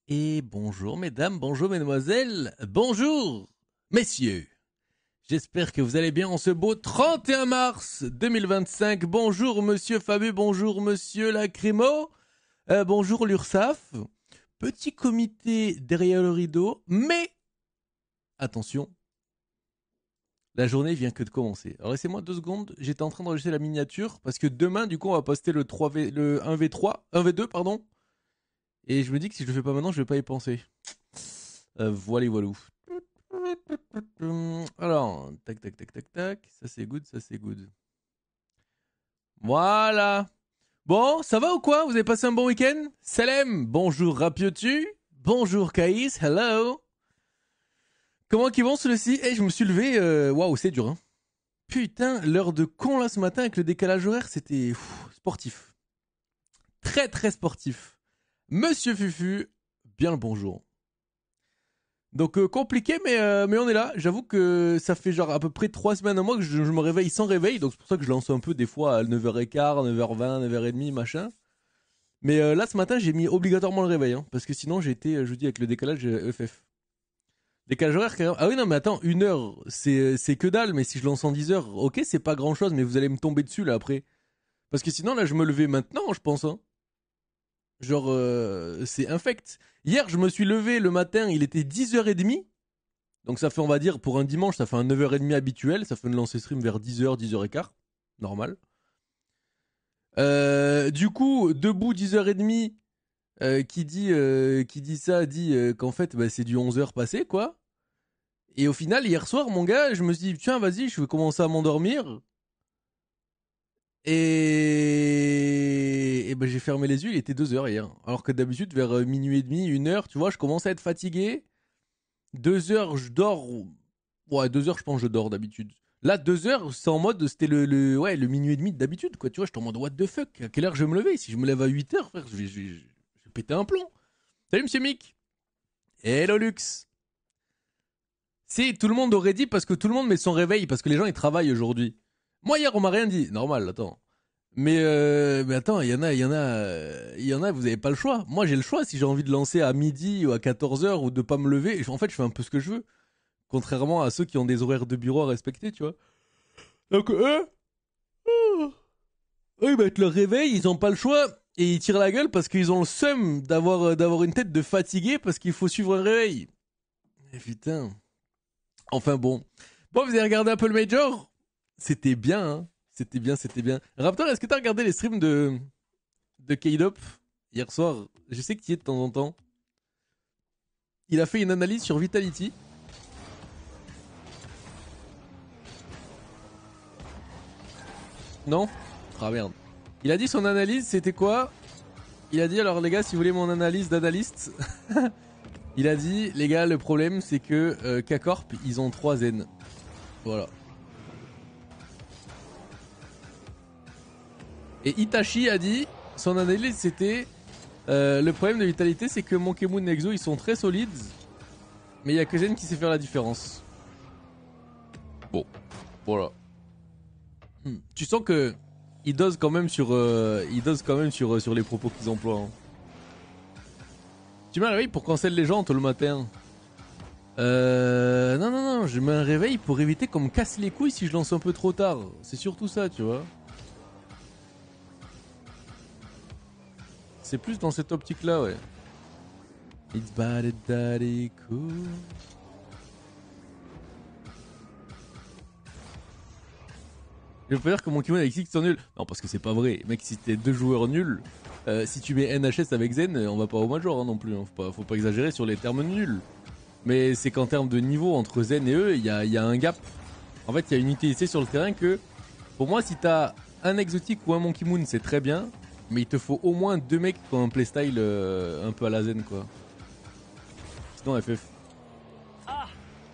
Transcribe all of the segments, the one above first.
Et bonjour mesdames, bonjour mesdemoiselles, bonjour messieurs. J'espère que vous allez bien en ce beau 31 mars 2025. Bonjour monsieur Fabu, bonjour monsieur Lacrymo, bonjour l'URSSAF. Petit comité derrière le rideau, mais attention, la journée vient que de commencer. Alors laissez-moi 2 secondes, j'étais en train d'enregistrer la miniature parce que demain du coup on va poster le 3V, le 1v3, 1v2 pardon. Et je me dis que si je le fais pas maintenant, je vais pas y penser. Voilà, voilou. Alors, tac, tac, tac, tac, tac. Ça c'est good, ça c'est good. Voilà. Bon, ça va ou quoi? Vous avez passé un bon week-end? Salem, bonjour Rapiotu. Bonjour Kaïs, hello. Comment qu'ils vont ceux-ci? Eh, je me suis levé. Waouh, c'est dur, hein. Putain, l'heure de con là ce matin avec le décalage horaire, c'était sportif. Très très sportif. Monsieur Fufu, bien le bonjour. Donc compliqué, mais on est là. J'avoue que ça fait genre à peu près 3 semaines à moi que je me réveille sans réveil. Donc c'est pour ça que je lance un peu des fois à 9h15, 9h20, 9h30, machin. Mais là ce matin j'ai mis obligatoirement le réveil. Hein, parce que sinon j'ai été, je vous dis, avec le décalage EFF. Décalage horaire carrément. Ah oui non mais attends, 1 heure c'est que dalle. Mais si je lance en 10 heures, ok c'est pas grand chose. Mais vous allez me tomber dessus là après. Parce que sinon là je me levais maintenant je pense. Hein. Genre c'est infect. Hier je me suis levé le matin, il était 10h30. Donc ça fait, on va dire, pour un dimanche, ça fait un 9h30 habituel. Ça fait une lancer stream vers 10h, 10h15. Normal. Du coup, debout 10h30, qui dit ça, dit qu'en fait, bah, c'est du 11h passé, quoi. Et au final, hier soir, mon gars, je me suis dit, tiens, vas-y, je vais commencer à m'endormir. Et ben, j'ai fermé les yeux, il était 2h hier. Alors que d'habitude, vers minuit et demi, 1h, tu vois, je commence à être fatigué. 2h, je dors. Ouais, 2 heures, je pense que je dors d'habitude. Là, 2 heures, c'est en mode, c'était ouais, le minuit et demi d'habitude, quoi. Tu vois, j'étais en mode, what the fuck? À quelle heure je vais me lever? Si je me lève à 8 heures, frère, je vais péter un plomb. Salut, monsieur Mick. Hello, Lux. Si, tout le monde aurait dit parce que tout le monde met son réveil, parce que les gens, ils travaillent aujourd'hui. Moi, hier, on m'a rien dit. Normal, attends. Mais attends, il y en a, vous avez pas le choix. Moi, j'ai le choix si j'ai envie de lancer à midi ou à 14 heures ou de pas me lever. En fait, je fais un peu ce que je veux. Contrairement à ceux qui ont des horaires de bureau à respecter, tu vois. Donc eux, ils mettent leur réveil, ils ont pas le choix et ils tirent la gueule parce qu'ils ont le seum d'avoir une tête de fatigué parce qu'il faut suivre un réveil. Et putain. Enfin bon. Bon, vous avez regardé un peu le Major? C'était bien, hein. C'était bien, c'était bien. Raptor, est-ce que t'as regardé les streams de K-Dop hier soir? Je sais que tu y es de temps en temps. Il a fait une analyse sur Vitality. Non? Ah merde. Il a dit son analyse, c'était quoi? Il a dit, alors les gars, si vous voulez mon analyse d'analyste, il a dit, les gars, le problème c'est que K-Corp, ils ont 3 zen. Voilà. Et Itachi a dit, son analyse c'était, le problème de Vitalité c'est que Monkey Moon et Exo ils sont très solides, mais il y a que Zen qui sait faire la différence. Bon, voilà. Tu sens que il dose quand même sur les propos qu'ils emploient. Hein. Tu mets un réveil pour cancel les gens tôt le matin. Non, je mets un réveil pour éviter qu'on me casse les couilles si je lance un peu trop tard. C'est surtout ça, tu vois. C'est plus dans cette optique-là, ouais. It's bad daddy cool. Je peux dire que mon Kimon avec Six sont nuls. Non, parce que c'est pas vrai. Mec, si t'es 2 joueurs nuls, si tu mets NHS avec Zen, on va pas au Major hein, non plus. Hein. Faut pas exagérer sur les termes nuls. Mais c'est qu'en termes de niveau entre Zen et eux, il y a un gap. En fait, il y a une utilité sur le terrain que, pour moi, si t'as un exotique ou un Monkey Moon, c'est très bien. Mais il te faut au moins 2 mecs qui ont un playstyle un peu à la Zen, quoi. Sinon, FF.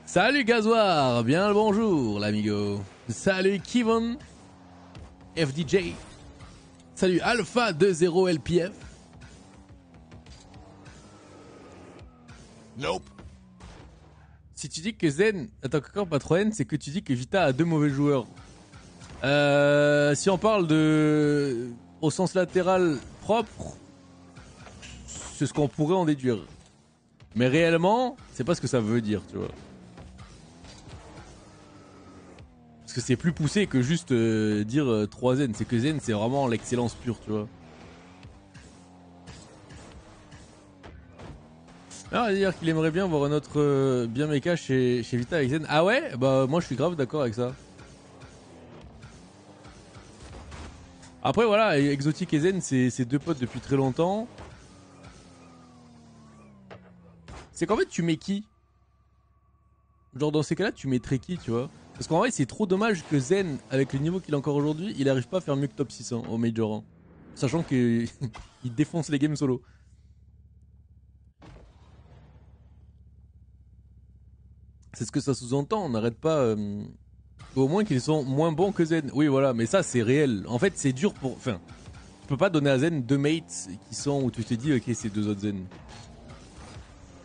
Salut Gazoir, bien le bonjour, l'amigo. Salut Kivon, FDJ. Salut Alpha 20 LPF. Nope. Si tu dis que Zen attaque encore pas 3N, c'est que tu dis que Vita a 2 mauvais joueurs. Si on parle de au sens latéral propre, c'est ce qu'on pourrait en déduire. Mais réellement, c'est pas ce que ça veut dire, tu vois. Parce que c'est plus poussé que juste dire 3 zen. C'est que zen, c'est vraiment l'excellence pure, tu vois. Alors, il va dire qu'il aimerait bien voir un autre bien méca chez Vita avec zen. Ah ouais? Bah, moi je suis grave d'accord avec ça. Après, voilà, Exotique et Zen, c'est deux potes depuis très longtemps. C'est qu'en fait, tu mets qui? Genre, dans ces cas-là, tu mettrais qui, tu vois? Parce qu'en vrai, c'est trop dommage que Zen, avec le niveau qu'il a encore aujourd'hui, il arrive pas à faire mieux que top 6 hein, au Major. Hein. Sachant qu'il défonce les games solo. C'est ce que ça sous-entend, on n'arrête pas. Au moins qu'ils sont moins bons que Zen. Oui, voilà, mais ça, c'est réel. En fait, c'est dur pour. Enfin, tu peux pas donner à Zen deux mates qui sont où tu te dis, ok, c'est deux autres Zen.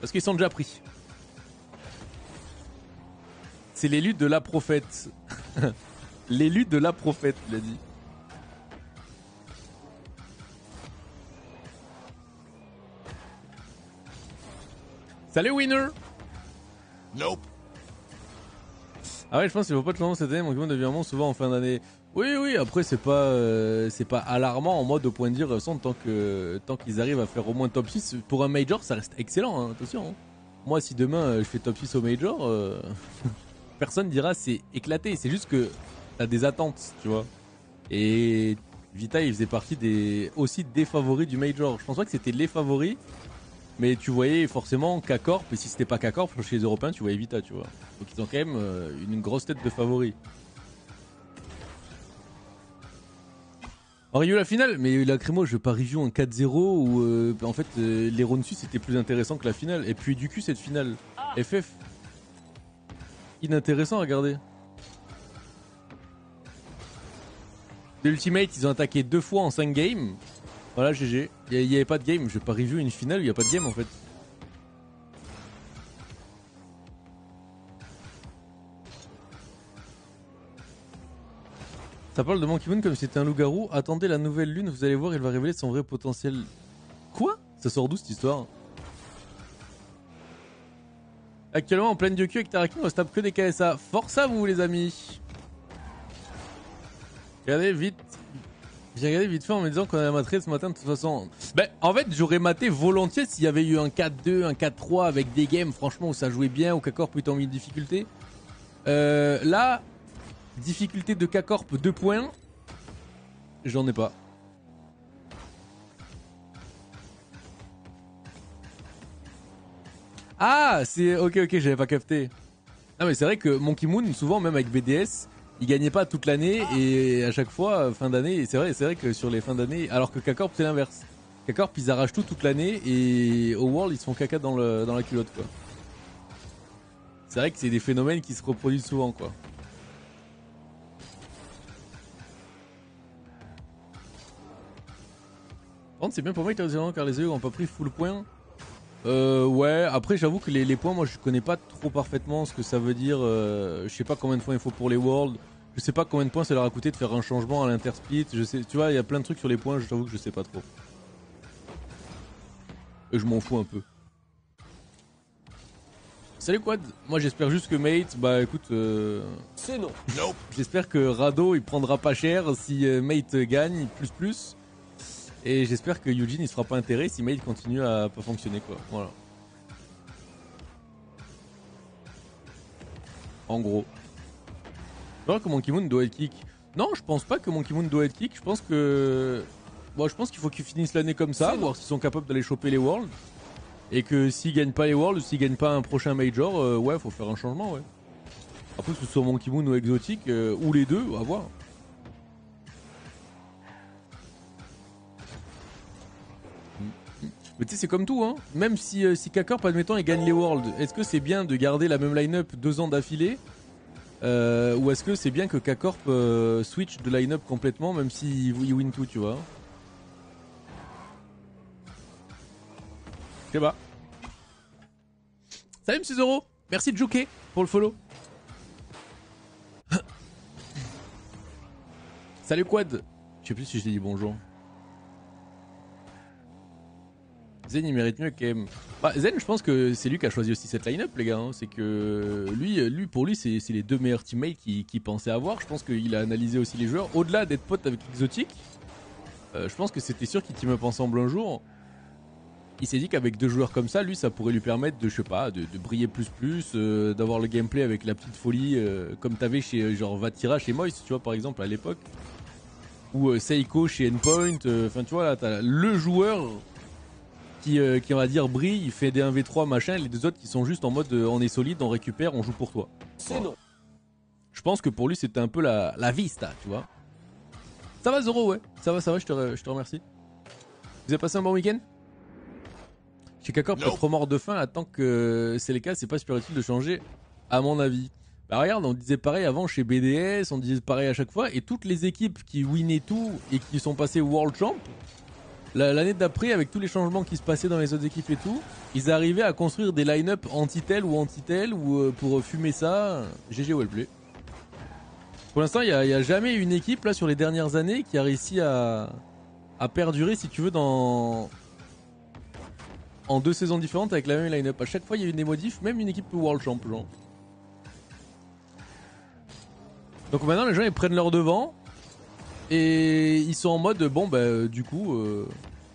Parce qu'ils sont déjà pris. C'est l'élu de la prophète. L'élu de la prophète, il a dit. Salut Winner. Nope. Ah ouais, je pense qu'il faut pas te lancer cette année, mon Pokémon devient vraiment souvent en fin d'année. Oui, oui, après c'est pas alarmant en mode au point de dire, tant qu'ils arrivent à faire au moins top 6, pour un Major ça reste excellent, hein, attention. Hein. Moi si demain je fais top 6 au Major, personne dira c'est éclaté, c'est juste que t'as des attentes, tu vois. Et Vita il faisait partie aussi des favoris du Major. Je pense pas que c'était les favoris, mais tu voyais forcément K-Corp, et si c'était pas K-Corp, chez les Européens, tu voyais Vita, tu vois. Donc ils ont quand même une grosse tête de favoris. En review la finale, mais la Crémo, je vais pas review un 4-0 où en fait les rounds suisses c'était plus intéressant que la finale. Et puis du cul cette finale. FF. Inintéressant à regarder. De Ultimate, ils ont attaqué 2 fois en 5 games. Voilà, GG. Il y avait pas de game. Je vais pas review une finale où il y a pas de game en fait. Ça parle de Monkey Moon comme si c'était un loup-garou. Attendez la nouvelle lune, vous allez voir, il va révéler son vrai potentiel. Quoi? Ça sort d'où cette histoire? Actuellement en pleine Gyoku avec Tarakin, on se tape que des KSA. Force à vous les amis. Regardez vite. J'ai regardé vite fait en me disant qu'on allait mater ce matin de toute façon. Ben en fait j'aurais maté volontiers s'il y avait eu un 4-2, un 4-3 avec des games franchement où ça jouait bien, où K-Corp était en mis de difficulté. Là, difficulté de K-Corp 2 points. J'en ai pas. Ah c'est ok j'avais pas capté. Non mais c'est vrai que Monkey Moon souvent même avec BDS il gagnait pas toute l'année et à chaque fois fin d'année c'est vrai que sur les fins d'année alors que K-Corp c'est l'inverse. K-Corp ils arrachent tout toute l'année et au World ils se font caca dans la culotte quoi. C'est vrai que c'est des phénomènes qui se reproduisent souvent quoi. Par contre c'est bien pour moi car les EU ont pas pris full point. Ouais, après j'avoue que les points, moi je connais pas trop parfaitement ce que ça veut dire. Je sais pas combien de points il faut pour les Worlds. Je sais pas combien de points ça leur a coûté de faire un changement à l'intersplit. Je sais, tu vois, il y a plein de trucs sur les points, j'avoue que je sais pas trop. Et je m'en fous un peu. Salut Quad, moi j'espère juste que Mate, bah écoute, C'est non. Nope. j'espère que Rado il prendra pas cher si Mate gagne plus. Et j'espère que Eugene il se fera pas intérêt si Mate continue à pas fonctionner quoi. Voilà. En gros. Je vois que Monkey Moon doit être kick. Non, je pense pas que Monkey Moon doit être kick. Je pense que. Bon, je pense qu'il faut qu'ils finissent l'année comme ça, voir s'ils sont capables d'aller choper les Worlds. Et que s'ils gagnent pas les Worlds, s'ils gagnent pas un prochain Major, ouais, faut faire un changement, ouais. Après, que ce soit Monkey Moon ou Exotique, ou les deux, on va voir. Mais tu sais, c'est comme tout, hein. Même si K-Corp, admettons, il gagne les Worlds, est-ce que c'est bien de garder la même line-up 2 ans d'affilée ou est-ce que c'est bien que K-Corp switch de line-up complètement, même s'il win tout, tu vois? Je sais pas. Salut M. Zoro, merci de Juke pour le follow. Salut Quad. Je sais plus si je t'ai dit bonjour. Zen il mérite mieux quand même. Bah, Zen, je pense que c'est lui qui a choisi aussi cette line-up, les gars. Hein. C'est que pour lui, c'est les deux meilleurs teammates qu'il pensait avoir. Je pense qu'il a analysé aussi les joueurs. Au-delà d'être pote avec Exotic, je pense que c'était sûr qu'ils team up ensemble un jour. Il s'est dit qu'avec deux joueurs comme ça, lui, ça pourrait lui permettre de, je sais pas, de briller plus, d'avoir le gameplay avec la petite folie, comme t'avais chez genre Vatira chez Moist, tu vois, par exemple, à l'époque. Ou Seiko chez Endpoint. Enfin, tu vois, là, t'as le joueur qui on va dire brille, il fait des 1v3 machin, les deux autres qui sont juste en mode on est solide, on récupère, on joue pour toi. C'est non. Je pense que pour lui c'était un peu la vista, tu vois. Ça va Zoro, ouais, ça va, je te remercie. Vous avez passé un bon week-end? Chez Kakor, pas trop mort de faim, attends que c'est le cas, c'est pas super utile de changer, à mon avis. Bah regarde, on disait pareil avant chez BDS, on disait pareil à chaque fois, et toutes les équipes qui winnaient tout et qui sont passées World Champ, l'année d'après, avec tous les changements qui se passaient dans les autres équipes et tout, ils arrivaient à construire des line-up anti-tel ou pour fumer ça. GG Wellplay. Pour l'instant, il n'y a jamais une équipe là sur les dernières années qui a réussi à perdurer, si tu veux, en 2 saisons différentes avec la même line-up. À chaque fois, il y a eu des modifs, même une équipe World Champ, genre. Donc maintenant, les gens ils prennent leur devant. Et ils sont en mode bon bah du coup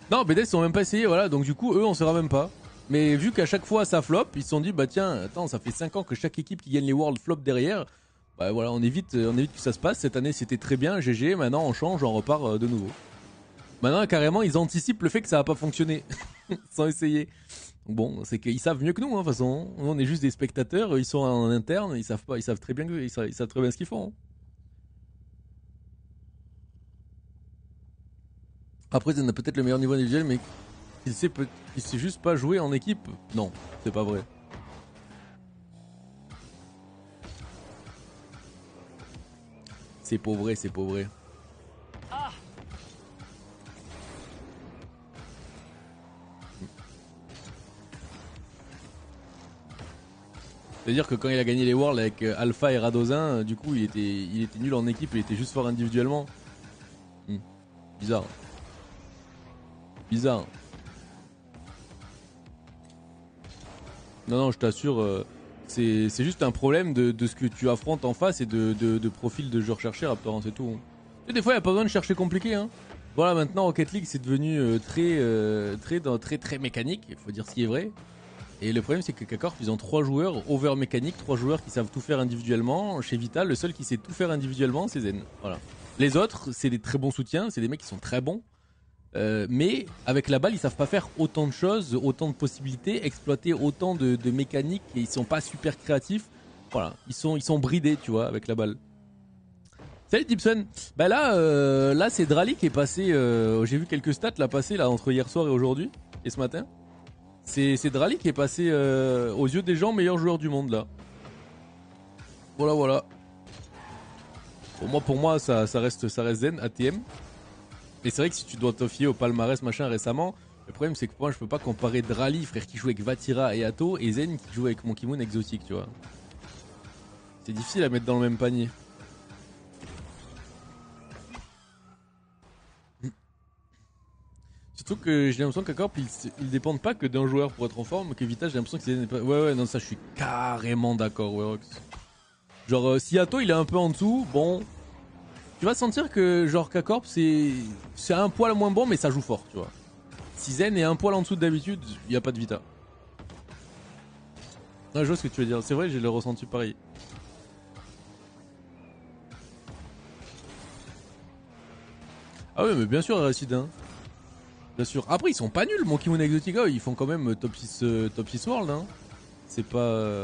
non BDS ils sont même pas essayés, voilà, donc du coup eux on saura même pas. Mais vu qu'à chaque fois ça flop, ils se sont dit bah tiens attends, ça fait 5 ans que chaque équipe qui gagne les Worlds flop derrière. Bah voilà, on évite que ça se passe. Cette année c'était très bien, GG, maintenant on change, on repart de nouveau. Maintenant carrément ils anticipent le fait que ça va pas fonctionner sans essayer. Bon, c'est qu'ils savent mieux que nous, hein, de toute façon. Nous, on est juste des spectateurs, ils sont en interne, ils savent pas, ils savent très bien ce qu'ils font. Hein. Après, Zen a peut-être le meilleur niveau individuel, mais il sait juste pas jouer en équipe. Non, c'est pas vrai. C'est pas vrai, c'est pas vrai. C'est-à-dire que quand il a gagné les Worlds avec Alpha et Radozin, du coup il était nul en équipe, il était juste fort individuellement. Bizarre. Bizarre. Non, je t'assure, c'est juste un problème de ce que tu affrontes en face et de profil de jeu recherché, Raptor, hein, c'est tout. Et des fois, il n'y a pas besoin de chercher compliqué. Hein. Voilà, maintenant, Rocket League, c'est devenu très mécanique, il faut dire ce qui est vrai. Et le problème, c'est que K-Corp, ils ont 3 joueurs over mécanique, 3 joueurs qui savent tout faire individuellement. Chez Vital, le seul qui sait tout faire individuellement, c'est Zen. Voilà. Les autres, c'est des très bons soutiens, c'est des mecs qui sont très bons. Mais avec la balle, ils savent pas faire autant de choses, autant de possibilités, exploiter autant de mécaniques et ils sont pas super créatifs. Voilà, ils sont bridés, tu vois, avec la balle. Salut Gibson. Bah là c'est Drali qui est passé. J'ai vu quelques stats là passer là entre hier soir et aujourd'hui et ce matin. C'est Drali qui est passé aux yeux des gens meilleur joueur du monde là. Voilà. Pour moi ça reste Zen, ATM. Et c'est vrai que si tu dois te fier au palmarès machin récemment, le problème c'est que moi je peux pas comparer Drali, frère qui joue avec Vatira et Atto, et Zen qui joue avec Monkey Moon exotique, tu vois. C'est difficile à mettre dans le même panier. Surtout que j'ai l'impression qu'Acorp ils dépendent pas que d'un joueur pour être en forme, que Vita j'ai l'impression que c'est... Ouais, non, ça je suis carrément d'accord, Werox. Genre si Atto il est un peu en dessous, bon... Tu vas sentir que genre K-Corp c'est un poil moins bon mais ça joue fort, tu vois. Si Zen est un poil en dessous d'habitude, il n'y a pas de Vita. Non, je vois ce que tu veux dire, c'est vrai, j'ai le ressenti pareil. Ah ouais mais bien sûr Racide, hein. Bien sûr. Après ils sont pas nuls, Monkey Moon Exotica, ils font quand même top 6 World, hein. C'est pas...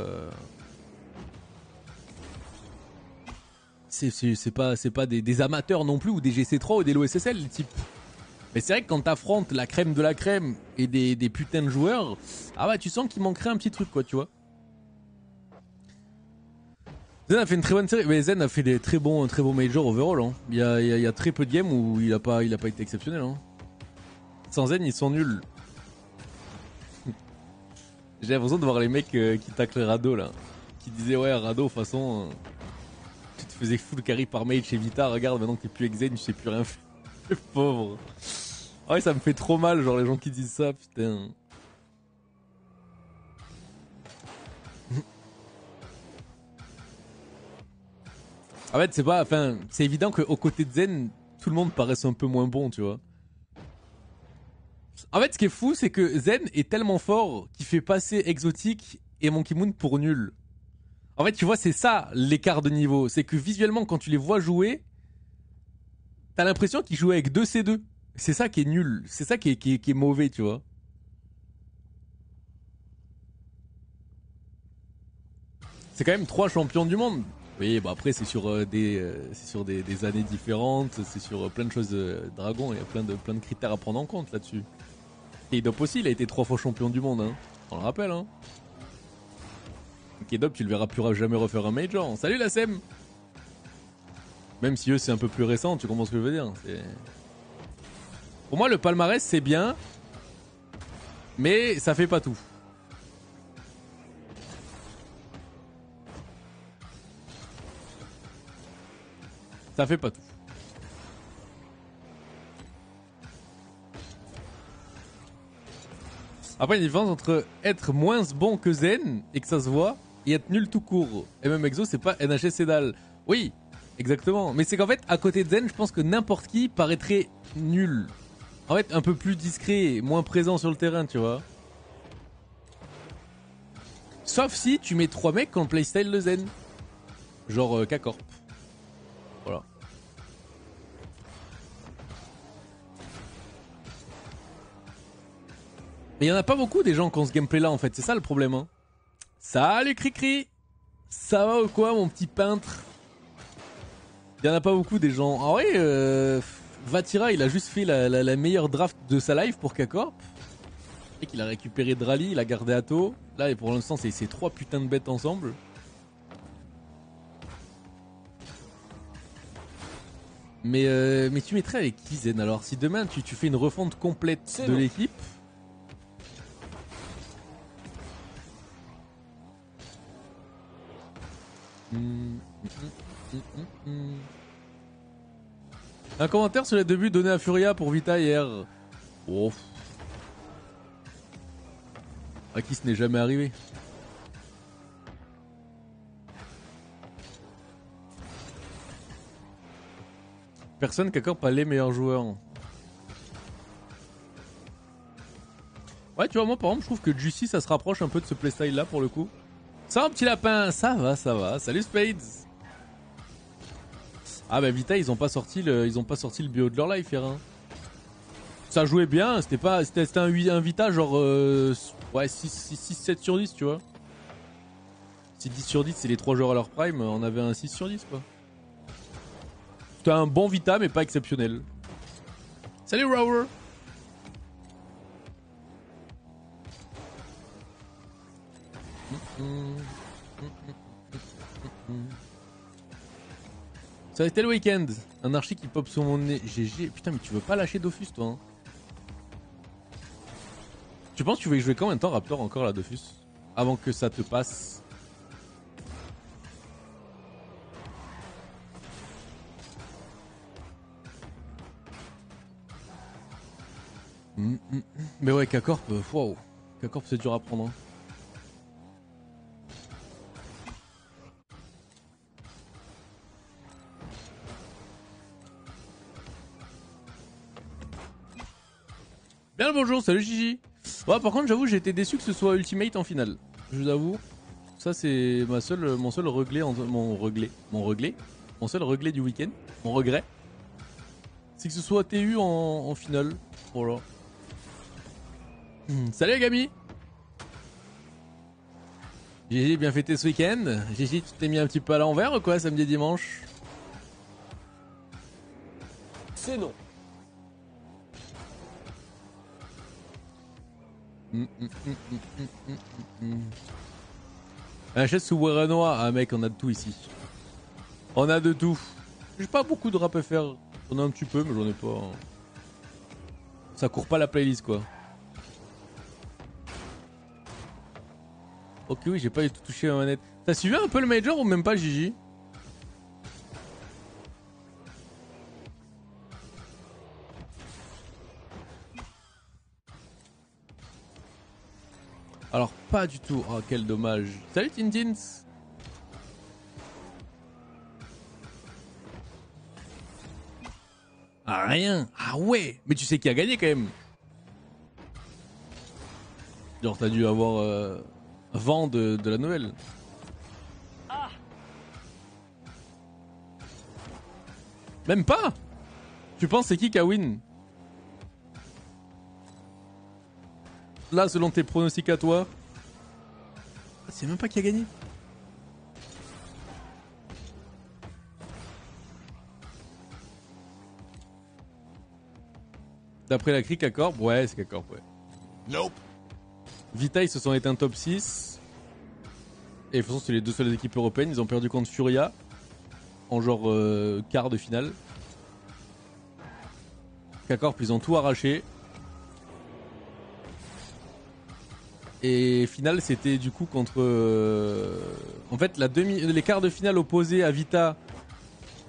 C'est pas des amateurs non plus ou des GC3 ou des LOSSL les types. Mais c'est vrai que quand t'affrontes la crème de la crème et des putains de joueurs, ah bah tu sens qu'il manquerait un petit truc quoi, tu vois. Zen a fait une très bonne série, mais Zen a fait des très bons majors overall. Hein. Il y a très peu de games où il a pas été exceptionnel. Hein. Sans Zen ils sont nuls. J'ai l'impression de voir les mecs qui taclent Rado là, qui disaient ouais Rado de toute façon. Tu te faisais full carry par mail chez Vita, regarde maintenant que t'es plus avec Zen, tu sais plus rien faire. Le pauvre. Ah ouais, ça me fait trop mal, genre les gens qui disent ça, putain. En fait, c'est pas, enfin, c'est évident qu'aux côtés de Zen, tout le monde paraisse un peu moins bon, tu vois. En fait, ce qui est fou, c'est que Zen est tellement fort qu'il fait passer Exotique et Monkey Moon pour nul. En fait, tu vois, c'est ça l'écart de niveau. C'est que visuellement, quand tu les vois jouer, t'as l'impression qu'ils jouent avec deux C2. C'est ça qui est nul. C'est ça qui est mauvais, tu vois. C'est quand même 3 champions du monde. Oui, bah après, c'est sur, des années différentes. C'est sur plein de choses. Dragon, il y a plein de critères à prendre en compte là-dessus. K-Dop aussi, il a été 3 fois champion du monde. Hein. On le rappelle, hein. K-Dop, tu le verras plus jamais refaire un major. Salut la SEM. Même si eux, c'est un peu plus récent, tu comprends ce que je veux dire. Pour moi, le palmarès, c'est bien. Mais ça fait pas tout. Ça fait pas tout. Après, il y a une différence entre être moins bon que Zen et que ça se voit et être nul tout court. Et même Exo, c'est pas NHS Sedal. Oui, exactement. Mais c'est qu'en fait, à côté de Zen, je pense que n'importe qui paraîtrait nul. En fait, un peu plus discret, moins présent sur le terrain, tu vois. Sauf si tu mets 3 mecs qui ont le playstyle de Zen. Genre K-Corp. Voilà. Mais il y en a pas beaucoup des gens qui ont ce gameplay là en fait, c'est ça le problème. Hein. Salut Cricri. Ça va ou quoi mon petit peintre? Il y en a pas beaucoup des gens. En vrai, Vatira il a juste fait la meilleure draft de sa life pour K-Corp. Et qu'il a récupéré Drali, il a gardé Atto. Là et pour l'instant c'est ces 3 putains de bêtes ensemble. Mais tu mettrais avec qui Zen alors? Si demain tu fais une refonte complète de l'équipe. Un commentaire sur les débuts donnés à Furia pour Vita hier. Oh. À qui ce n'est jamais arrivé. Personne qui accorde pas les meilleurs joueurs. Ouais, tu vois, moi par exemple, je trouve que Juicy ça se rapproche un peu de ce playstyle là pour le coup. Ça va, petit lapin? Ça va, ça va. Salut Spades. Ah bah Vita, ils ont pas sorti le bio de leur life hier. Hein. Ça jouait bien, c'était un Vita genre ouais 6-7 sur 10, tu vois. Si 10 sur 10 c'est les 3 joueurs à leur prime, on avait un 6 sur 10 quoi. C'était un bon Vita mais pas exceptionnel. Salut Rower. Ça a été le week-end. Un archi qui pop sur mon nez. GG. Putain, mais tu veux pas lâcher Dofus, toi hein. Tu penses que tu veux y jouer combien de temps, Raptor, encore là, Dofus? Avant que ça te passe. Mais ouais, K-Corp, waouh. K-Corp, c'est dur à prendre. Hein. Bien le bonjour, salut Gigi. Ouais, par contre, j'avoue, j'ai été déçu que ce soit Ultimate en finale. Je vous avoue. Ça, c'est mon seul regret, mon seul regret du week-end. Mon regret. C'est que ce soit TU en finale. Voilà. Salut Agami. Gigi, bien fêté ce week-end. Gigi, tu t'es mis un petit peu à l'envers ou quoi, samedi et dimanche? C'est non. Un chaise sous Renoir. Ah mec, on a de tout ici. On a de tout. J'ai pas beaucoup de rap à faire. J'en ai un petit peu, mais j'en ai pas. Ça court pas la playlist quoi. Ok, oui, j'ai pas du tout touché la manette. T'as suivi un peu le Major ou même pas, Gigi? Alors pas du tout. Oh quel dommage. Salut Tintins. Ah rien. Ah ouais. Mais tu sais qui a gagné quand même. Genre t'as dû avoir vent de la nouvelle. Même pas. Tu penses c'est qui a win? Là selon tes pronostics à toi. C'est même pas qui a gagné. D'après la crique, K-Corp, ouais, c'est K-Corp, ouais. Nope. Vita, ils se sont éteints top 6. Et de toute façon, c'est les deux seules équipes européennes. Ils ont perdu contre Furia. En genre quart de finale. K-Corp, ils ont tout arraché. Et finale, c'était du coup contre... En fait, les quarts de finale opposés à Vita,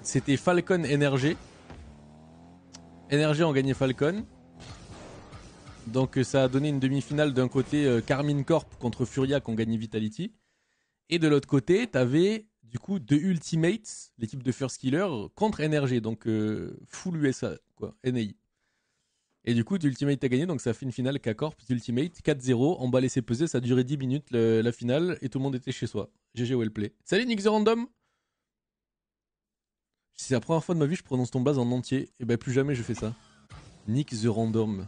c'était Falcon NRG. NRG ont gagné Falcon. Donc ça a donné une demi-finale d'un côté Carmine Corp contre Furia qui ont gagné Vitality. Et de l'autre côté, t'avais du coup deux Ultimates, l'équipe de First Killer, contre NRG. Donc full USA, quoi, NAI. Et du coup, Ultimate a gagné, donc ça fait une finale K-Corp, Ultimate, 4-0, emballé c'est pesé, ça a duré 10 minutes la finale, et tout le monde était chez soi. GG Wellplay. Salut Nick the Random. Si c'est la première fois de ma vie je prononce ton blaze en entier, et ben plus jamais je fais ça. Nick the Random.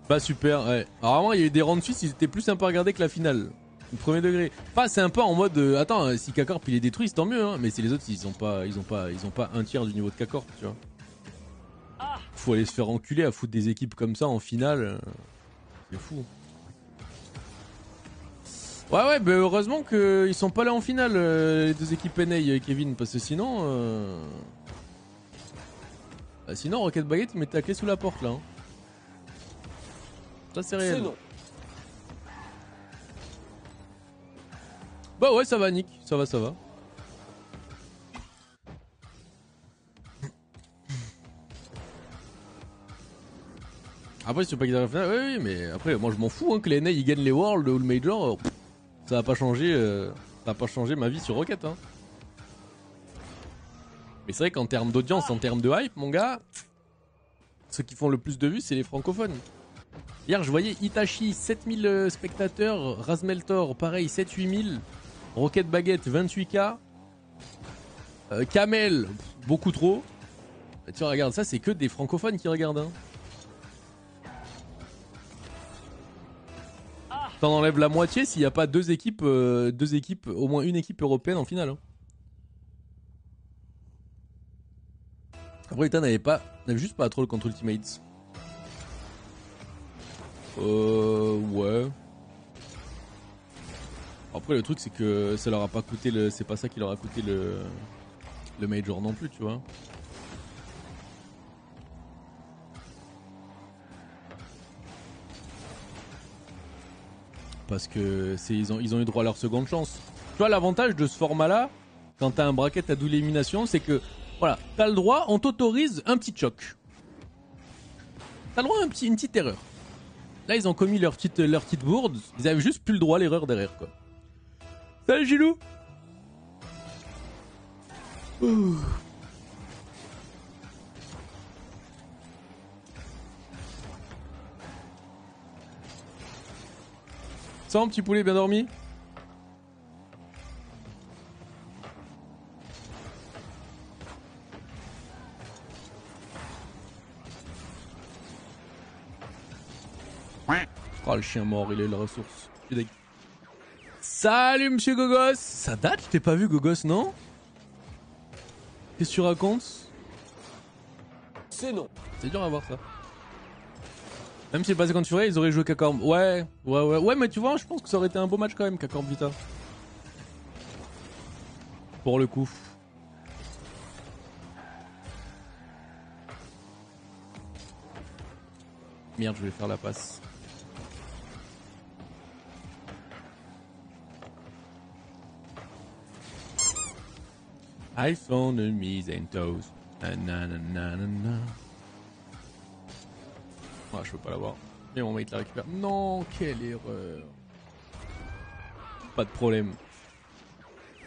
Pas super, ouais. Alors vraiment, il y a eu des rounds suisses, ils étaient plus sympas à regarder que la finale. Le premier degré. Pas, c'est un peu en mode. Attends, si K-Corp il est détruit, c'est tant mieux, hein. Mais c'est les autres, ils ont pas un tiers du niveau de K-Corp, tu vois. Faut aller se faire enculer à foutre des équipes comme ça en finale. C'est fou. Ouais, bah heureusement qu'ils sont pas là en finale, les deux équipes NA et Kevin, parce que sinon. Sinon, Rocket Baguette, il mettait la clé sous la porte là. Hein. Ça, c'est réel. Bah ouais, ça va, Nick. Ça va. Après, si tu veux pas qu'ils arrivent à la finale, oui, mais après, moi je m'en fous hein, que les NA ils gagnent les Worlds ou le Major. Ça va pas changer, ma vie sur Rocket. Hein. Mais c'est vrai qu'en termes d'audience, en termes de hype, mon gars, ceux qui font le plus de vues, c'est les francophones. Hier, je voyais Itachi, 7000 spectateurs, Razmeltor, pareil, 7-8000, Rocket Baguette, 28K, Kamel, beaucoup trop. Et tu regardes ça, c'est que des francophones qui regardent. Hein. T'en enlèves la moitié s'il n'y a pas deux équipes, au moins une équipe européenne en finale. Hein. Après, n'avait juste pas trop contre Ultimates. Ouais. Après, le truc, c'est que ça leur a pas coûté c'est pas ça qui leur a coûté le Major non plus, tu vois. Parce que ils ont eu droit à leur seconde chance. Tu vois, l'avantage de ce format-là, quand t'as un bracket à double élimination, c'est que, voilà, t'as le droit, on t'autorise un petit choc. T'as le droit à une petite erreur. Là, ils ont commis leur petite bourde, ils avaient juste plus le droit à l'erreur derrière, quoi. Salut Gilou. Ça, un petit poulet bien dormi? Oh, le chien mort, il est la ressource. Salut Monsieur Gogos. Ça date, je t'ai pas vu Gogos, non? Qu'est-ce que tu racontes? C'est non. C'est dur à voir ça. Même si c'est passé contre Furia, ils auraient joué K-Corp. Ouais, mais tu vois, je pense que ça aurait été un beau match quand même, K-Corp Vita. Pour le coup. Merde, je vais faire la passe. iPhone and knees and toes. Na, na, na, na, na. Ah, je peux pas l'avoir. Mais mon mate la récupère. Non, quelle erreur. Pas de problème.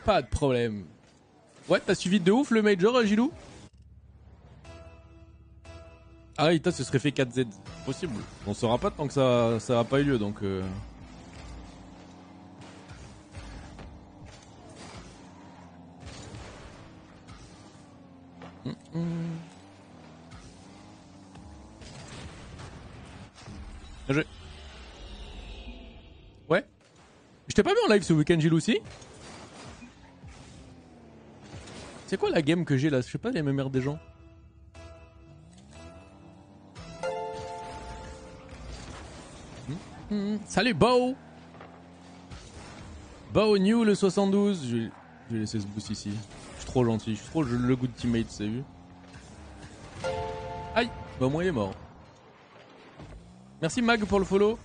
Pas de problème. Ouais, t'as suivi de ouf le Major, Gilou? Ah, Ita se serait fait 4Z. Possible. On saura pas tant que ça a pas eu lieu, donc... Bien joué. Ouais. Je t'ai pas vu en live ce week-end, Gilou, aussi? C'est quoi la game que j'ai là? Je sais pas les MMR des gens. Salut Beau. Beau New le 72. Je vais laisser ce boost ici. Je suis trop gentil. Je suis trop le good teammate, t'as vu? Aïe. Bah moi il est mort. Merci Mag pour le follow.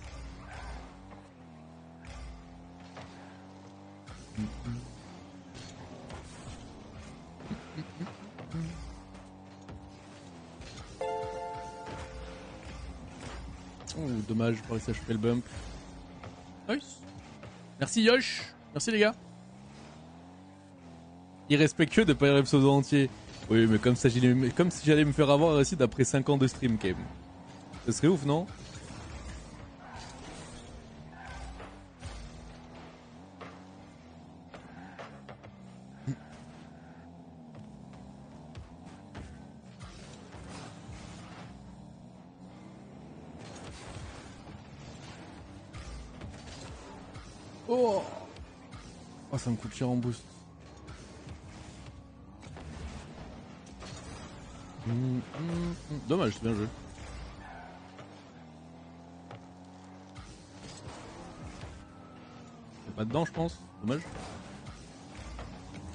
Oh, dommage, je parlais ça, je fais le bump. Nice. Merci Yosh. Merci les gars. Irrespectueux de pas y pseudo entier. Oui, mais comme si j'allais me faire avoir ici d'après 5 ans de stream, quand même. Ce serait ouf, non? Oh, oh, ça me coûte cher en boost. Dommage, c'est bien joué. C'est pas dedans, je pense. Dommage.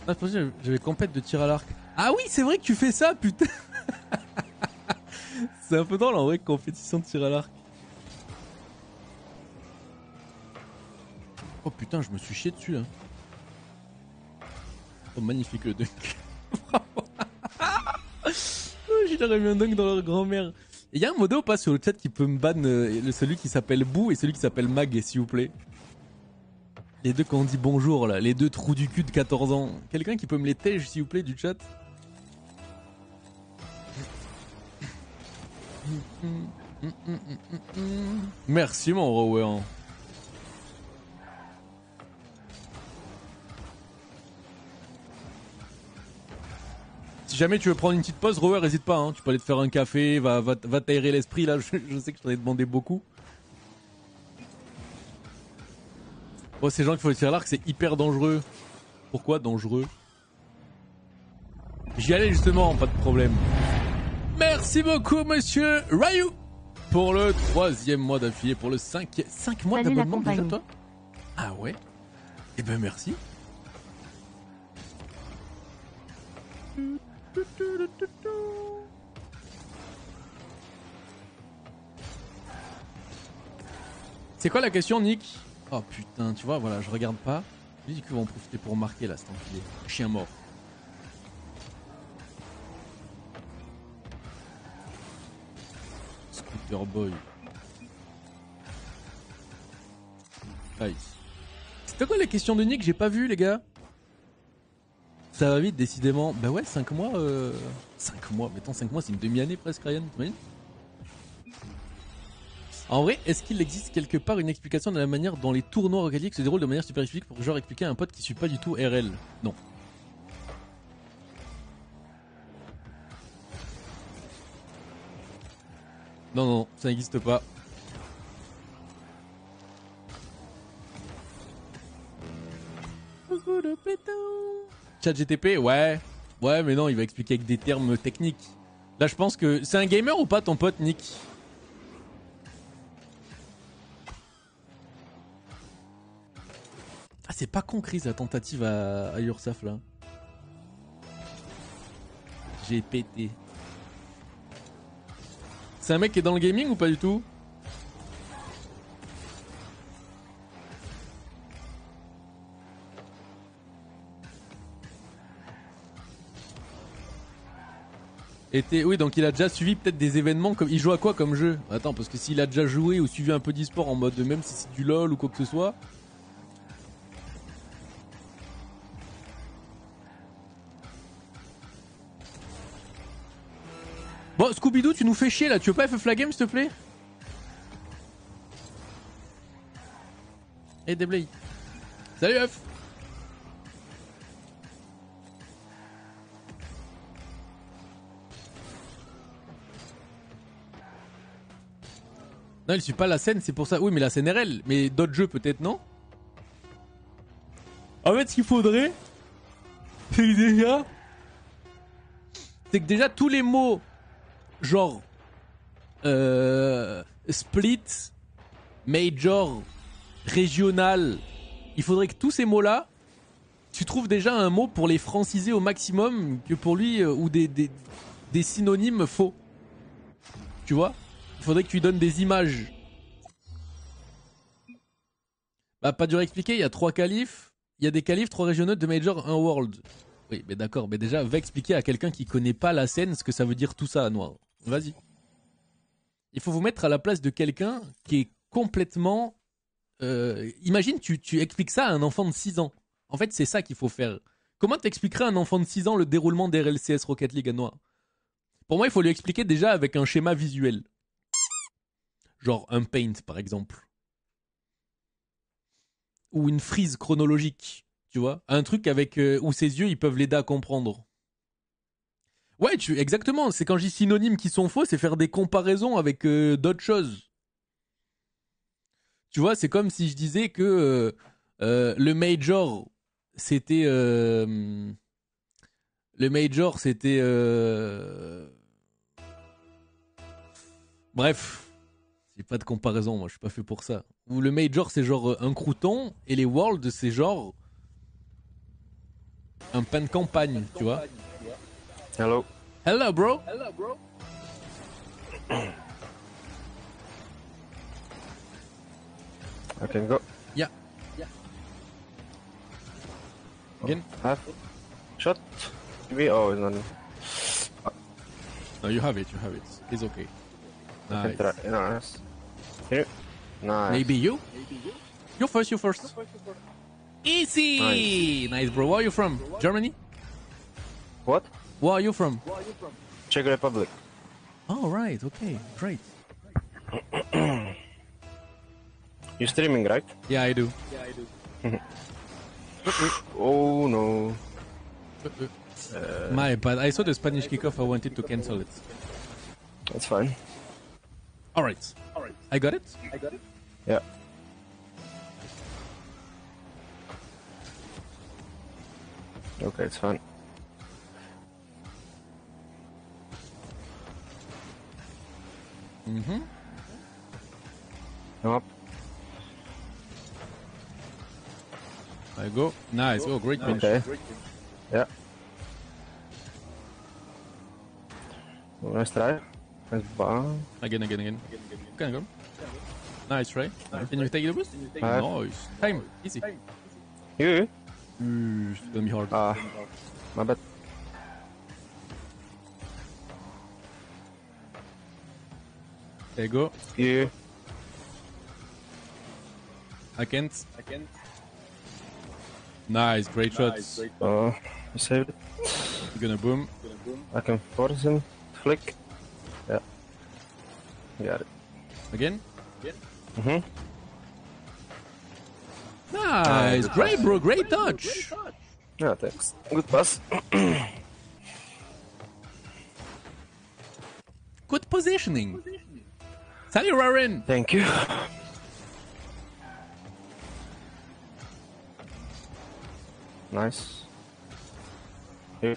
Ah, c'est possible, j'avais compète de tir à l'arc. Ah oui, c'est vrai que tu fais ça, putain. C'est un peu drôle en vrai, compétition de tir à l'arc. Oh putain, je me suis chié dessus là. Oh, magnifique le dunk. J'aurais mis un dunk dans leur grand-mère. Il y a un modo ou pas sur le chat qui peut me ban celui qui s'appelle Bou et celui qui s'appelle Mag, s'il vous plaît? Les deux quand on dit bonjour là, les deux trous du cul de 14 ans. Quelqu'un qui peut me les tège s'il vous plaît du chat? Merci mon Rower. Si jamais tu veux prendre une petite pause, Rower, n'hésite pas, hein. Tu peux aller te faire un café, va t'aérer l'esprit là, je sais que je t'en ai demandé beaucoup. Bon, ces gens qui font le tir à l'arc, c'est hyper dangereux. Pourquoi dangereux? J'y allais justement, pas de problème. Merci beaucoup, monsieur Ryu, pour le 3e mois d'affilée, pour le 5 mois d'abonnement déjà, toi? Ah ouais? Eh ben merci. C'est quoi la question, Nick? Oh putain, tu vois, voilà, je regarde pas. Je dis qu'ils vont en profiter pour marquer là, cet enculé. Chien mort. Scooter Boy. Nice. C'était quoi la question de Nick? J'ai pas vu, les gars. Ça va vite, décidément. Bah ouais, 5 mois. 5 mois, mettons 5 mois, c'est une demi-année presque, Ryan. T'imagines? En vrai, est-ce qu'il existe quelque part une explication de la manière dont les tournois Rocket se déroulent de manière super spécifique pour genre expliquer à un pote qui suit pas du tout RL? Non. Non, non, ça n'existe pas. Chat GTP, ouais. Ouais, mais non, il va expliquer avec des termes techniques. Là, je pense que... C'est un gamer ou pas, ton pote, Nick? Ah, c'est pas con, Chris, la tentative à Ursaf, là. J'ai pété. C'est un mec qui est dans le gaming ou pas du tout? Oui, donc il a déjà suivi peut-être des événements comme. Il joue à quoi comme jeu? Attends, parce que s'il a déjà joué ou suivi un peu d'e-sport en mode même si c'est du LoL ou quoi que ce soit. Bon, Scooby-Doo, tu nous fais chier là, tu veux pas FF la game s'il te plaît? Et Deblay. Salut F. Non, il suit pas la scène, c'est pour ça. Oui, mais la scène RL. Mais d'autres jeux peut-être, non? En fait, ce qu'il faudrait, c'est que déjà tous les mots, genre split, major, régional, il faudrait que tous ces mots-là, tu trouves déjà un mot pour les franciser au maximum que pour lui ou des synonymes faux. Tu vois? Il faudrait que tu lui donnes des images. Bah, pas dur à expliquer, il y a 3 qualifs. Il y a des qualifs, 3 régionaux, 2 majors, 1 world. Oui, mais d'accord, mais déjà, va expliquer à quelqu'un qui connaît pas la scène ce que ça veut dire tout ça, Noir. Vas-y. Il faut vous mettre à la place de quelqu'un qui est complètement... imagine, tu expliques ça à un enfant de 6 ans. En fait, c'est ça qu'il faut faire. Comment t'expliquerais à un enfant de 6 ans le déroulement des RLCS Rocket League à Noir? Pour moi, il faut lui expliquer déjà avec un schéma visuel. Genre un paint, par exemple. Ou une frise chronologique, tu vois, un truc avec où ses yeux ils peuvent l'aider à comprendre. Ouais, exactement, c'est quand je dis synonymes qui sont faux, c'est faire des comparaisons avec d'autres choses. Tu vois, c'est comme si je disais que le major c'était bref, j'ai pas de comparaison, moi je suis pas fait pour ça. Ou le major c'est genre un crouton et les worlds c'est genre un pain de campagne, tu vois. Hello. Hello, bro. I can go. Yeah. Again? Half. Shot. Maybe. Oh, it's not. No, you have it. It's okay. I Nice. can try. Nice. Here. Nice. Maybe you? You first. Easy! Nice, bro. Where are you from? Germany? What? Where are you from? Czech Republic. Oh, right. Okay. Great. You streaming, right? Yeah, I do. Oh no. My bad. I saw the Spanish kickoff. I wanted to cancel it. That's fine. All right. I got it? Yeah. Okay, it's fine. Mm-hmm. Come up. I go. Nice. Oh, great pinch. Okay. Yeah. Nice try. Nice bomb. Again. Can go. Nice try. Can you take the boost? Alright. Nice. Time. Easy. You? It's gonna be hard. Ah, my bad. There you go. You. I can't. Nice. Great shots. Oh, you saved it. You're gonna boom. I can force him. Flick. Yeah. Got it. Again. Mm-hmm. Nice. Great, bro. Great touch. Yeah, thanks. Good pass. Good positioning. Salut, Rarin. Thank you. Nice. Here.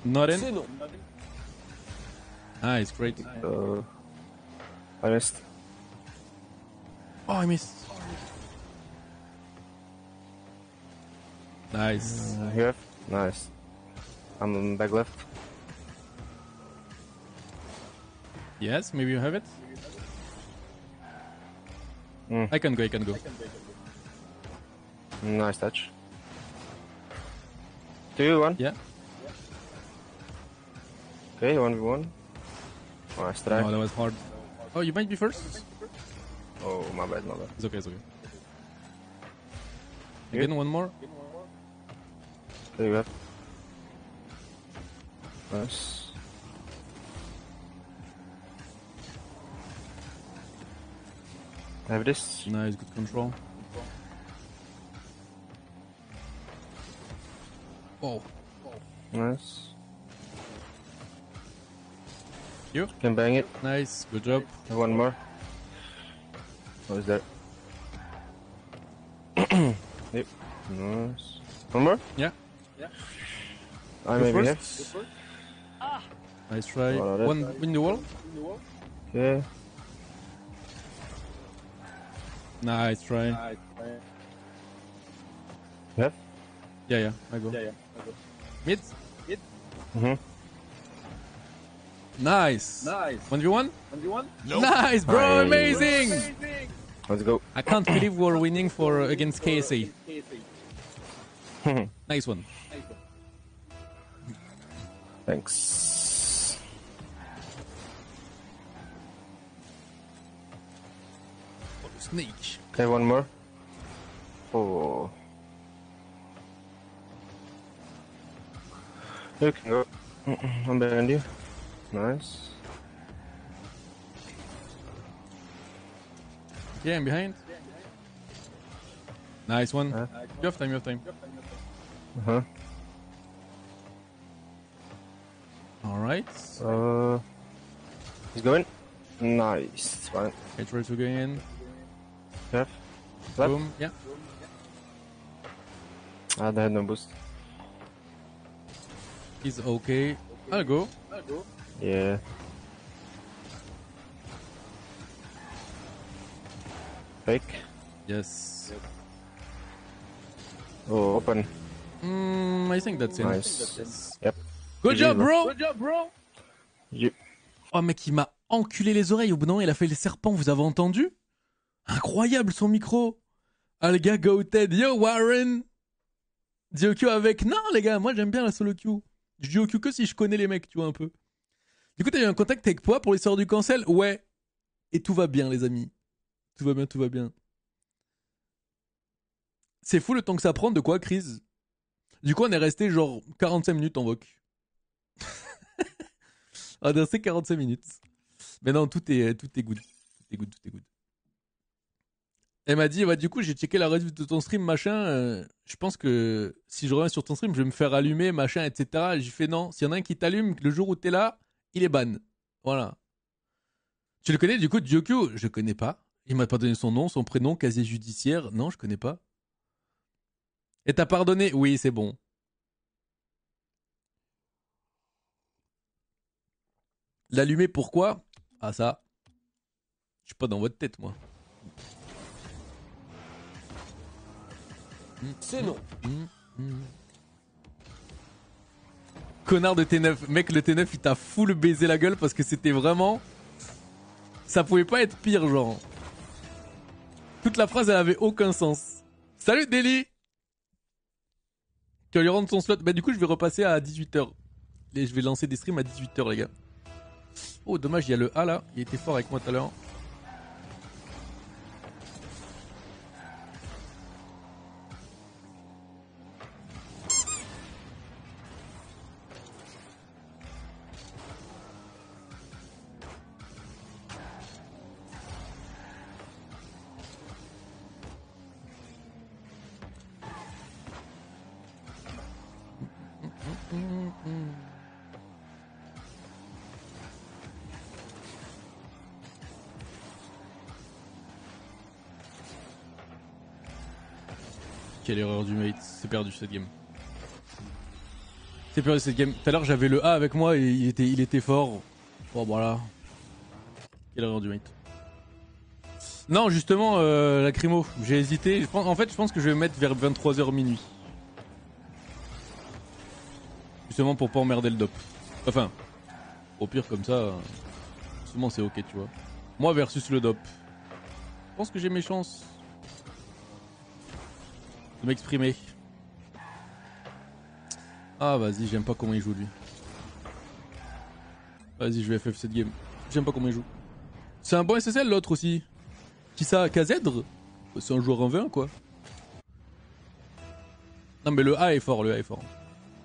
Not in. C'est non. Nice. Great. I missed. Oh, I missed. Nice. Here. Nice. I'm back left. Yes, maybe you have it. Mm. I can go. Nice touch. 2, 1. Yeah. Okay, 1v1. Nice try. No, that was hard. Oh, you might be first? Oh, my bad, my bad. It's okay, it's okay. Again, one more. There you go. Nice. I have this. Nice, good control. Oh. Nice. You? Can bang it. Nice, good job. Have one more. What is that? Yep. Nice. One more? Yeah. I Go maybe first. have. Nice try. Oh, that- One in the wall. Okay. Nice try. Have? Yeah, I go. Mid. Mm-hmm. Nice. 1v1? Nope. Nice, bro, Nice. amazing. Let's go. I can't believe we're winning for against KSA. Nice one. Thanks. Snake. Okay, one more. Oh. You can go. I'm behind you. Nice. Yeah, I'm behind. Nice one. Huh? You have time, you have time. Uh-huh. Alright. He's going. Nice. It's fine. Okay, try to go in. Have. Left. Boom. Yeah. Ah, they had no boost. He's okay. I'll go. Yeah. Fake. Yes. Oh, open. I think that's it. Nice. Yep. Good GG, job, bro. bro. You. Oh, mec, il m'a enculé les oreilles au bout d'un moment. Il a fait le serpent, vous avez entendu? Incroyable son micro. Ah, les gars, go Ted. Yo, Warren. Duo Q avec. Non, les gars, moi j'aime bien la solo queue. Je dis au Q que si je connais les mecs, tu vois, un peu. Du coup, t'as eu un contact avec Poa pour l'histoire du cancel? Ouais. Et tout va bien, les amis. Tout va bien, tout va bien. C'est fou le temps que ça prend, de quoi, Chris? Du coup, on est resté genre 45 minutes en voc. On est resté 45 minutes. Mais non, tout est good. Tout est good. Elle m'a dit, bah, du coup, j'ai checké la review de ton stream, machin. Je pense que si je reviens sur ton stream, je vais me faire allumer, machin, etc. J'ai fait non. S'il y en a un qui t'allume, le jour où t'es là, il est ban. Voilà. Tu le connais, du coup, Jokyo? Je connais pas. Il m'a pas donné son nom, son prénom, casier judiciaire. Non, je connais pas. Et t'as pardonné? Oui, c'est bon. L'allumer, pourquoi? Ah, ça. Je suis pas dans votre tête, moi. C'est non. Connard de T9. Mec, le T9, il t'a full baisé la gueule parce que c'était vraiment... Ça pouvait pas être pire, genre. Toute la phrase, elle avait aucun sens. Salut, Deli! Tu vas lui rendre son slot. Bah, du coup, je vais repasser à 18h. Et je vais lancer des streams à 18h, les gars. Oh, dommage, il y a le A, là. Il était fort avec moi tout à l'heure. Quelle erreur du mate, c'est perdu cette game. C'est perdu cette game. Tout à l'heure j'avais le A avec moi et il était fort. Bon voilà. Quelle erreur du mate. Non justement la Crimo, j'ai hésité. En fait je pense que je vais me mettre vers 23h minuit. Justement pour pas emmerder le dop. Enfin, au pire comme ça, justement c'est ok tu vois. Moi versus le dop. Je pense que j'ai mes chances de m'exprimer. Ah vas-y, j'aime pas comment il joue lui. Vas-y, je vais FF cette game. J'aime pas comment il joue. C'est un bon SSL l'autre aussi. Qui ça, KZR? C'est un joueur en 20 quoi. Non mais le A est fort, le A est fort.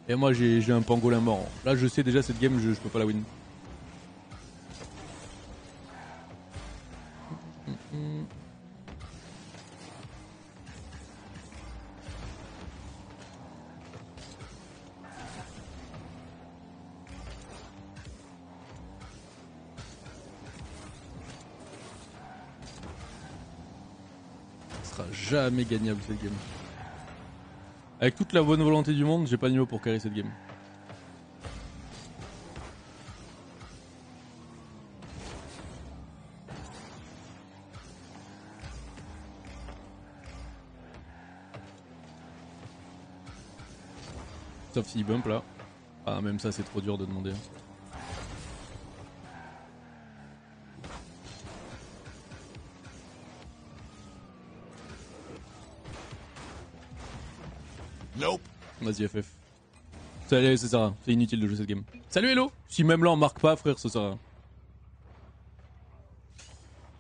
Et moi j'ai un pangolin mort. Là je sais déjà cette game je peux pas la win. Ce sera jamais gagnable cette game. Avec toute la bonne volonté du monde, j'ai pas le niveau pour carrer cette game. Sauf s'il bump là. Ah même ça c'est trop dur de demander. Nope. Vas-y FF. Ça sert à rien. C'est inutile de jouer cette game. Salut Hello. Si même là on marque pas frère ça sert à rien.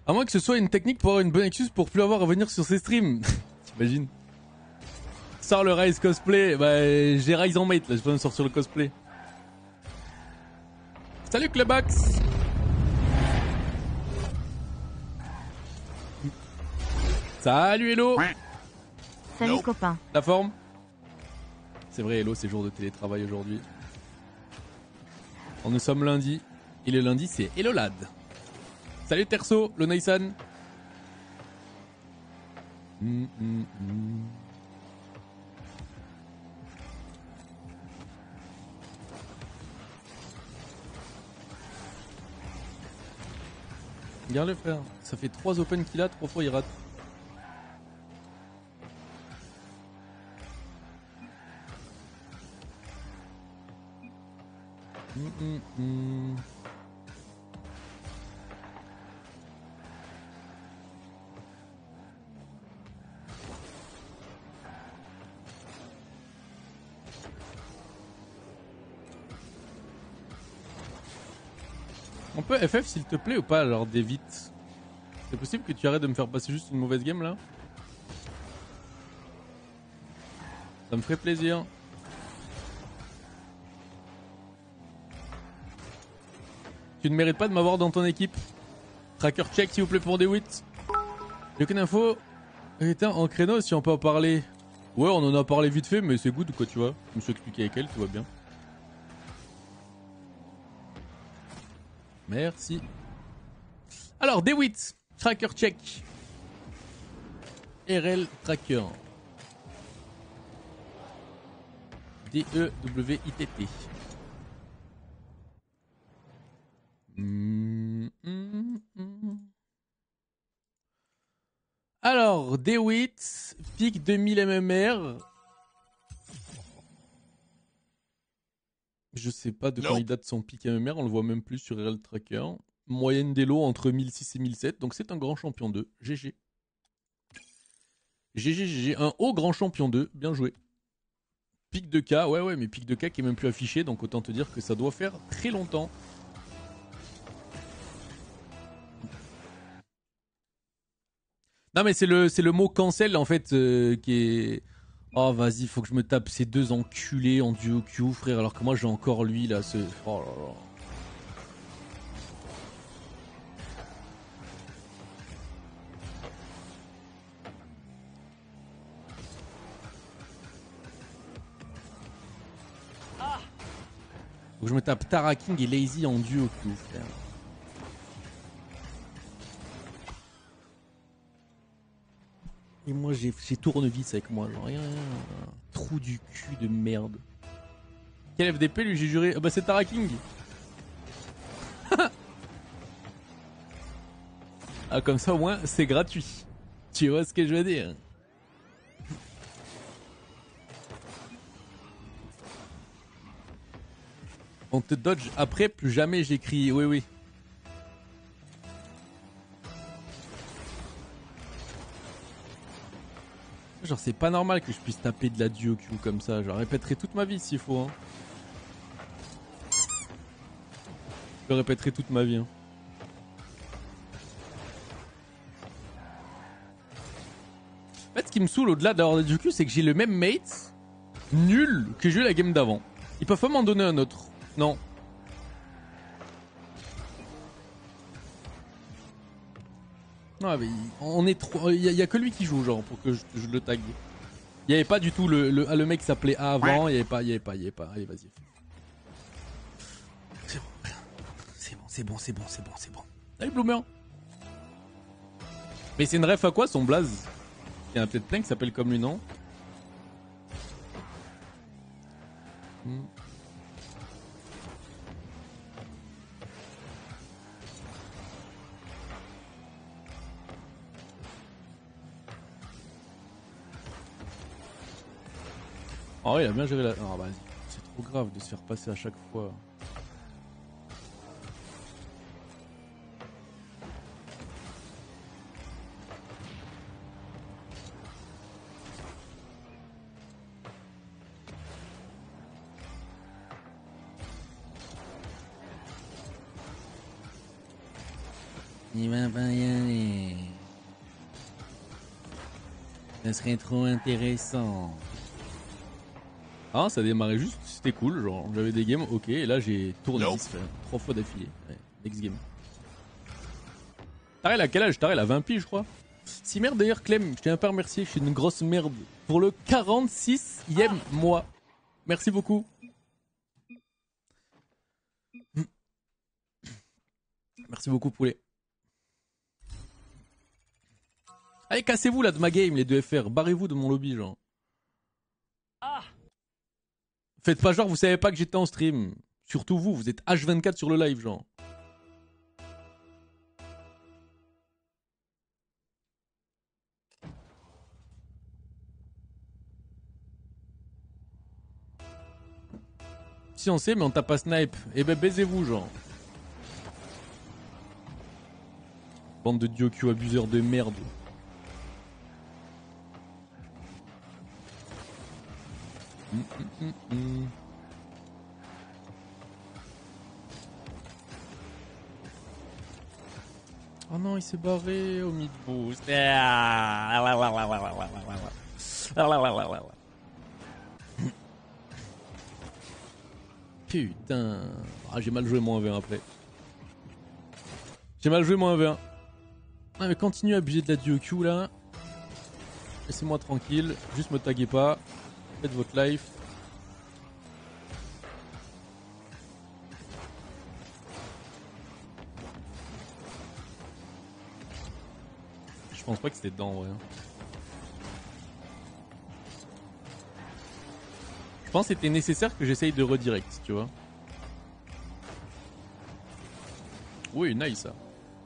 À moins que ce soit une technique pour avoir une bonne excuse pour plus avoir à venir sur ses streams. T'imagines? Sors le Rise cosplay. Bah j'ai Rise en mate là, j'ai pas besoin de sortir le cosplay. Salut Clubax. Salut Hello. Salut Nope. copain. La forme? C'est vrai Hello, c'est jour de télétravail aujourd'hui. Nous sommes lundi. Et le lundi c'est Hello Lad. Salut Terso, le Naisan. Regarde le frère, ça fait 3 open qu'il a, 3 fois il rate. On peut FF s'il te plaît ou pas, alors des vite. C'est possible que tu arrêtes de me faire passer juste une mauvaise game là? Ça me ferait plaisir. Tu ne mérites pas de m'avoir dans ton équipe. Tracker check s'il vous plaît pour des 8. J'ai aucune info. Putain, en créneau si on peut en parler. Ouais on en a parlé vite fait mais c'est good quoi tu vois. Je me suis expliqué avec elle, tout va bien. Merci. Alors, D8, tracker check. RL tracker. D-E-W-I-T-T. Alors, D8, pic 2000 mmR. Je sais pas de quand il date son pic MMR, on le voit même plus sur RL Tracker. Moyenne d'élo entre 1006 et 1007, donc c'est un grand champion 2. GG. GG, un haut grand champion 2, bien joué. Pic de K, ouais, mais pic de K qui est même plus affiché, donc autant te dire que ça doit faire très longtemps. Non mais c'est le mot cancel en fait qui est... Oh vas-y, faut que je me tape ces deux enculés en duo Q, frère, alors que moi j'ai encore lui là, ce... Oh là là. Faut que je me tape Tara King et Lazy en duo Q, frère. Et moi j'ai tournevis avec moi, genre rien, trou du cul de merde. Quel FDP lui j'ai juré? Ah bah c'est Tara King. Ah comme ça au moins c'est gratuit. Tu vois ce que je veux dire? On te dodge après, plus jamais j'écris, oui. Genre c'est pas normal que je puisse taper de la duo Q comme ça, je la répéterai toute ma vie s'il faut hein. Je le répéterai toute ma vie. Hein. En fait, ce qui me saoule au-delà d'avoir du cul, c'est que j'ai le même mate nul que j'ai eu la game d'avant. Ils peuvent pas m'en donner un autre. Non. Non, mais on est trop. Il y a que lui qui joue, genre, pour que je le tag. Il y avait pas du tout le mec qui s'appelait A avant. Il y avait pas. Allez, vas-y. C'est bon. Allez, Bloomer. Mais c'est une ref à quoi son blaze? Il y en a peut-être plein qui s'appellent comme lui, non? Oh, il a bien géré la. Oh, vas-y. C'est trop grave de se faire passer à chaque fois. Il va pas y aller. Ça serait trop intéressant. Ah, ça démarrait juste, c'était cool, genre j'avais des games, ok, et là j'ai tourné 3 fois d'affilée. Ouais, next game. Tarel à quel âge? Tarel à 20 piges, je crois. Si merde d'ailleurs, Clem, je tiens pas à remercier, je suis une grosse merde. Pour le 46e mois. Merci beaucoup. Merci beaucoup, poulet. Allez, cassez-vous là de ma game, les deux FR. Barrez-vous de mon lobby, genre. Faites pas genre, vous savez pas que j'étais en stream. Surtout vous, vous êtes H24 sur le live, genre. Si on sait, mais on tape pas snipe. Eh ben, baisez-vous, genre. Bande de Dioku abuseurs de merde. Oh non, il s'est barré au mid-boost. Putain. Ah, j'ai mal joué mon 1v1 après. J'ai mal joué mon 1v1. Ah, mais continuez à abuser de la Dioku là. Laissez-moi tranquille. Juste me taguez pas. Faites votre life. Je pense pas que c'était dedans en vrai. Je pense que c'était nécessaire que j'essaye de redirect, tu vois. Oui, nice ça.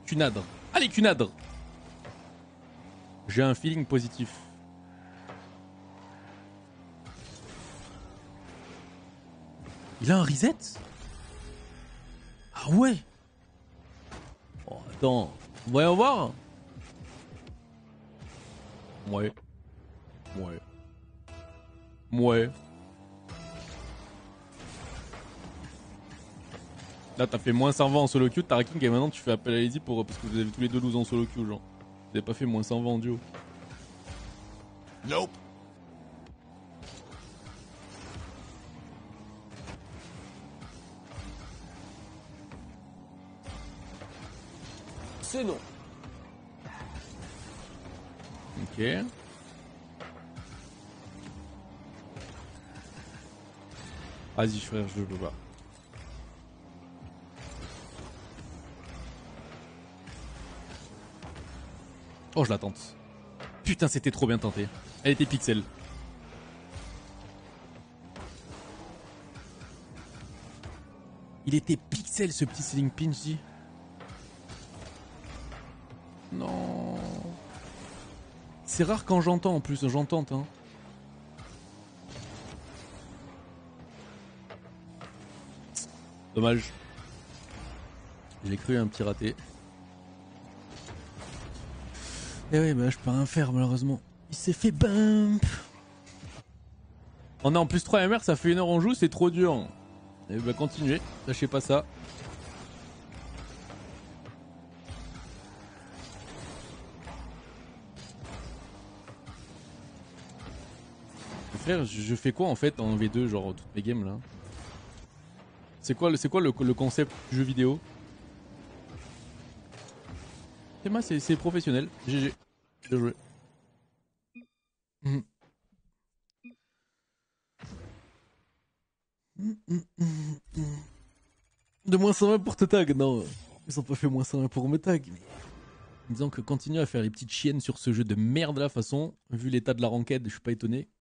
Cunadre. Allez, Cunadre. J'ai un feeling positif. Il a un reset? Ah ouais. Oh, attends. Voyons voir. Ouais. Là t'as fait moins 120 en solo queue, t'as King et maintenant tu fais appel à Lady pour parce que vous avez tous les deux lose en solo queue, genre. Vous avez pas fait moins 120 en duo. Nope. C'est non. Ok. Vas-y frère, je peux pas. Oh, je la tente. Putain, c'était trop bien tenté. Elle était pixel. Il était pixel ce petit ceiling pin, je dis. Non. C'est rare quand j'entends en plus, j'entends hein. Dommage. J'ai cru un petit raté. Eh oui, bah je peux rien faire malheureusement. Il s'est fait bump. On est en plus 3 MR, ça fait 1 heure en joue, c'est trop dur. Et bah continuez, lâchez pas ça. frère, je fais quoi en fait en V2, genre toutes mes games là? C'est quoi le concept du jeu vidéo? C'est professionnel. GG. Bien joué. De moins 120 pour te tag, non. Ils ont pas fait moins 120 pour me tag. Mais... Disons que continue à faire les petites chiennes sur ce jeu de merde là, façon. Vu l'état de la ranked, je suis pas étonné.